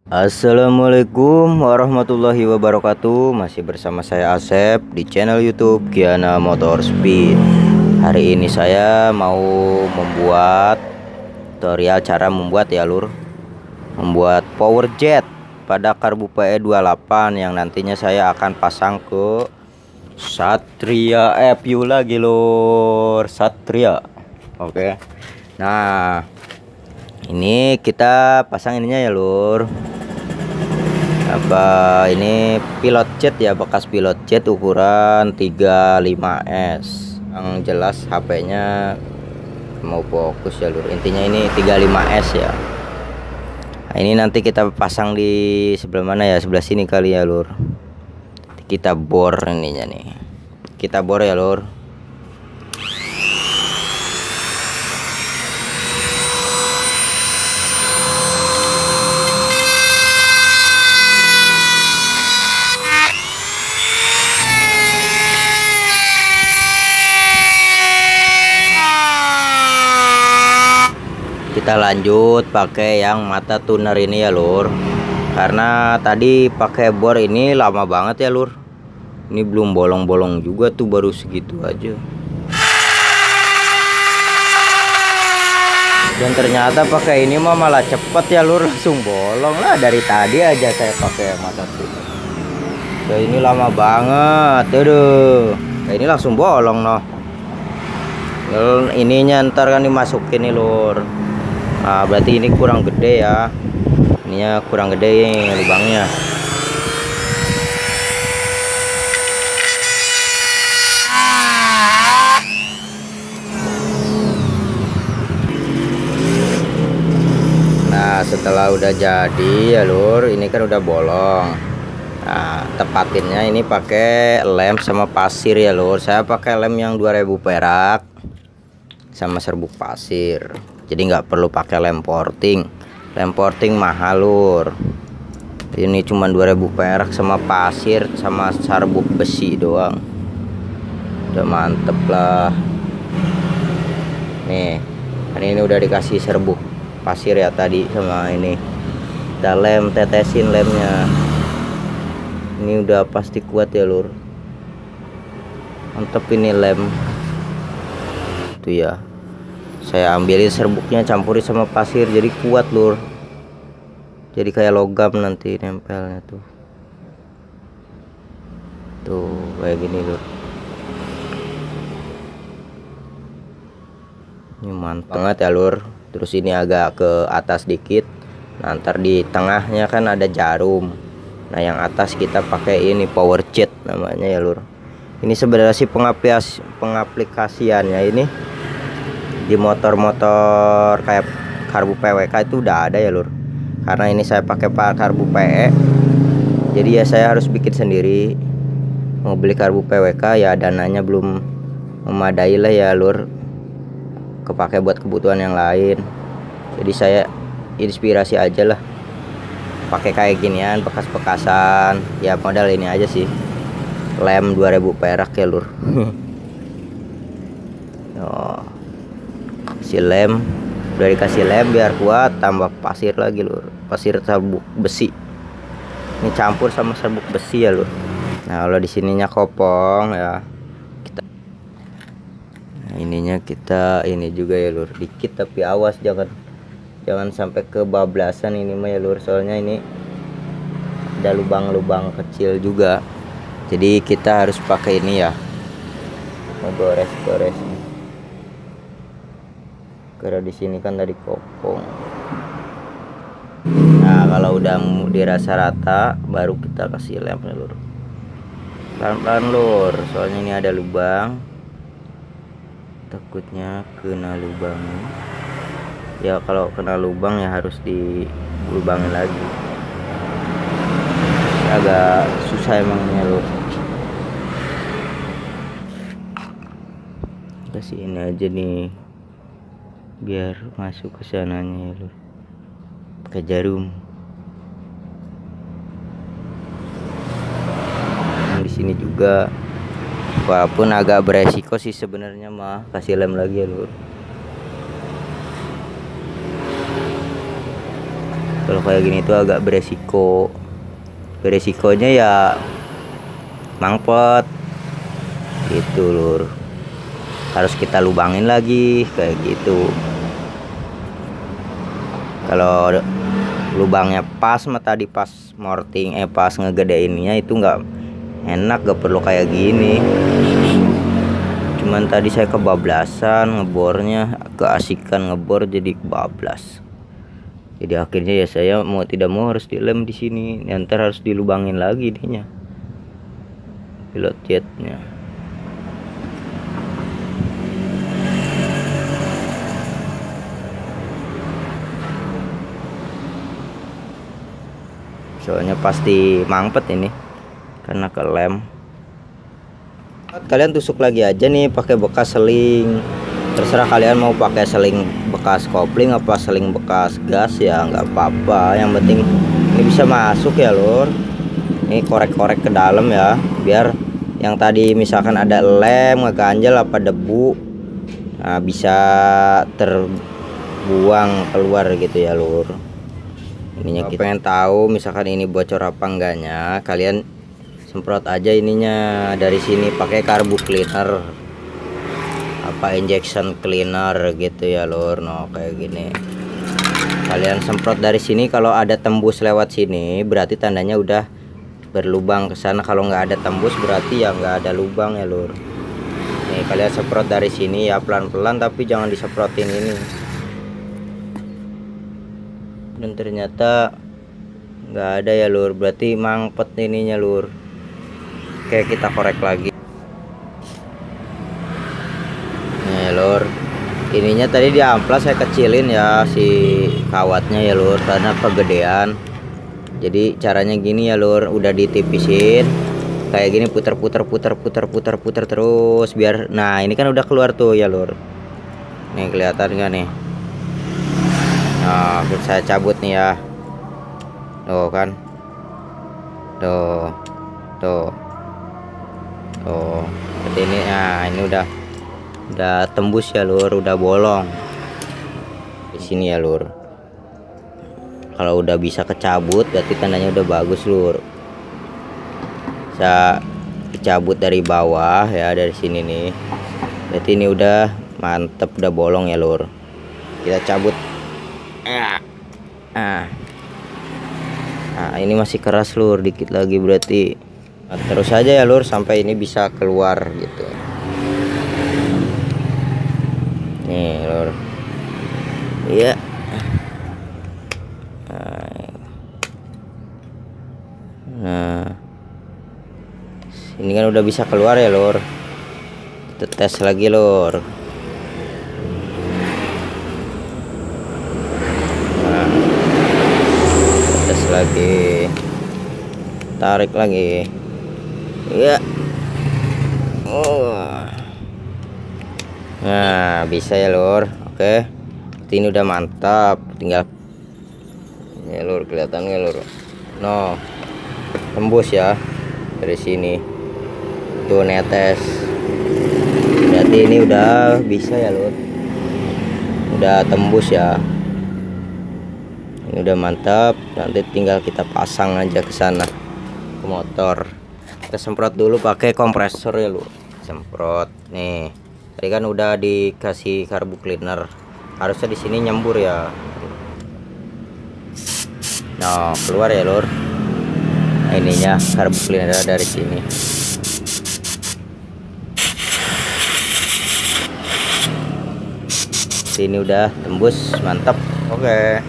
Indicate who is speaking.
Speaker 1: Assalamualaikum warahmatullahi wabarakatuh. Masih bersama saya Asep di channel YouTube Kiana Motorspeed. Hari ini saya mau membuat tutorial cara membuat membuat power jet pada karbu PE 28 yang nantinya saya akan pasang ke Satria FU lagi Satria. Oke. Nah, ini kita pasang ininya ya ini pilot jet ya, bekas pilot jet ukuran 35S. Yang jelas HP-nya mau fokus ya intinya ini 35S ya. Nah, ini nanti kita pasang di sebelah mana ya, sebelah sini kali ya kita bor ininya nih, kita bor ya kita lanjut pakai yang mata tuner ini ya karena tadi pakai bor ini lama banget ya ini belum bolong-bolong juga tuh, baru segitu aja. Dan ternyata pakai ini mah malah cepet ya langsung bolong lah. Dari tadi aja saya pakai mata tuner. Ini lama banget, aduh. Ini langsung bolong ininya ntar kan dimasukin nih Nah, berarti ini kurang gede ya, ininya kurang gede nih lubangnya. Nah, setelah udah jadi ya ini kan udah bolong. Nah, tepatinnya ini pakai lem sama pasir ya saya pakai lem yang 2000 perak sama serbuk pasir, jadi nggak perlu pakai lem porting. Lem porting mahal ini cuma 2000 perak sama pasir sama serbuk besi doang, udah mantep lah. Nih kan ini udah dikasih serbuk pasir ya tadi, sama ini udah lem, tetesin lemnya. Ini udah pasti kuat ya mantep ini lem tuh ya. Saya ambilin serbuknya, campurin sama pasir jadi kuat jadi kayak logam nanti nempelnya tuh kayak gini ini mantap banget ya terus ini agak ke atas dikit. Nah, ntar di tengahnya kan ada jarum. Nah, yang atas kita pakai ini power jet namanya ya ini sebenarnya sih pengaplikasiannya ini di motor-motor kayak karbu PWK itu udah ada ya karena ini saya pakai karbu PE, jadi ya saya harus bikin sendiri. Mau beli karbu PWK ya dananya belum memadai lah ya kepake buat kebutuhan yang lain, jadi saya inspirasi aja lah pakai kayak ginian bekas-bekasan ya, modal ini aja sih, lem 2000 perak ya oh, kasih lem, udah dikasih lem biar kuat, tambah pasir lagi pasir serbuk besi, ini campur sama serbuk besi ya Nah, kalau di sininya kopong ya ininya kita ini juga ya dikit, tapi awas jangan sampai kebablasan ini mah ya soalnya ini ada lubang-lubang kecil juga, jadi kita harus pakai ini ya, gores karena di sini kan tadi kopong. Nah, kalau udah dirasa rata baru kita kasih lem ya pelan-pelan soalnya ini ada lubang, takutnya kena lubang ya. Kalau kena lubang ya harus dilubangin lagi, agak susah emangnya kasih ini aja nih biar masuk ke sananya ya pakai jarum. Di sini juga walaupun agak beresiko sih sebenarnya mah, kasih lem lagi ya Kalau kayak gini tuh agak beresiko. Beresikonya ya mangpet gitu lur, harus kita lubangin lagi kayak gitu. Kalau lubangnya pas mah tadi pas morting pas ngegedeinnya itu nggak enak, gak perlu kayak gini. Cuman tadi saya kebablasan ngebornya, keasikan ngebor jadi kebablas. Jadi akhirnya ya saya mau tidak mau harus dilem di sini. Nanti harus dilubangin lagi dinya, pilot jetnya. Soalnya pasti mangpet ini karena kelem. Kalian tusuk lagi aja nih pakai bekas seling, terserah kalian mau pakai seling bekas kopling apa seling bekas gas ya nggak apa-apa, yang penting ini bisa masuk ya lur. Ini korek-korek ke dalam ya, biar yang tadi misalkan ada lem ngeganjel apa debu, nah, bisa terbuang keluar gitu ya lur. Ininya kita pengen tahu misalkan ini bocor apa enggaknya, kalian semprot aja ininya dari sini pakai karbu cleaner apa injection cleaner gitu ya lur. No kayak gini kalian semprot dari sini, kalau ada tembus lewat sini berarti tandanya udah berlubang ke sana, kalau nggak ada tembus berarti ya nggak ada lubang ya lur. Nih kalian semprot dari sini ya pelan-pelan, tapi jangan disemprotin ini. Dan ternyata nggak ada ya lur, berarti mangpet ininya lur. Oke, kita korek lagi. Nih lur, ininya tadi di amplas saya kecilin ya si kawatnya ya lur, karena kegedean. Jadi caranya gini ya lur, udah ditipisin kayak gini, puter terus biar, nah ini kan udah keluar tuh ya lur. Nih kelihatan nggak nih? Nah saya cabut nih ya, tuh kan, tuh seperti ini. Nah ini udah tembus ya lur, udah bolong di sini ya lur. Kalau udah bisa kecabut berarti tandanya udah bagus lur. Bisa dicabut dari bawah ya, dari sini nih, berarti ini udah mantep, udah bolong ya lur. Kita cabut. Nah ini masih keras lur, dikit lagi berarti. Nah, terus aja ya lur sampai ini bisa keluar gitu. Nih lur, iya. Nah ini kan udah bisa keluar ya lur, kita tes lagi lur. Nah, tes lagi, tarik lagi ya. Nah bisa ya lur. Oke, ini udah mantap, tinggal ya lur, kelihatan nggak lur? No, tembus ya dari sini tuh, netes, berarti ini udah bisa ya lur, udah tembus ya, ini udah mantap. Nanti tinggal kita pasang aja ke sana ke motor. Kita semprot dulu pakai kompresor ya lur, semprot. Nih tadi kan udah dikasih karbu cleaner, harusnya di sini nyembur ya. Nah keluar ya lur, nah, ininya karbu cleaner dari sini. Sini udah tembus, mantap. Oke.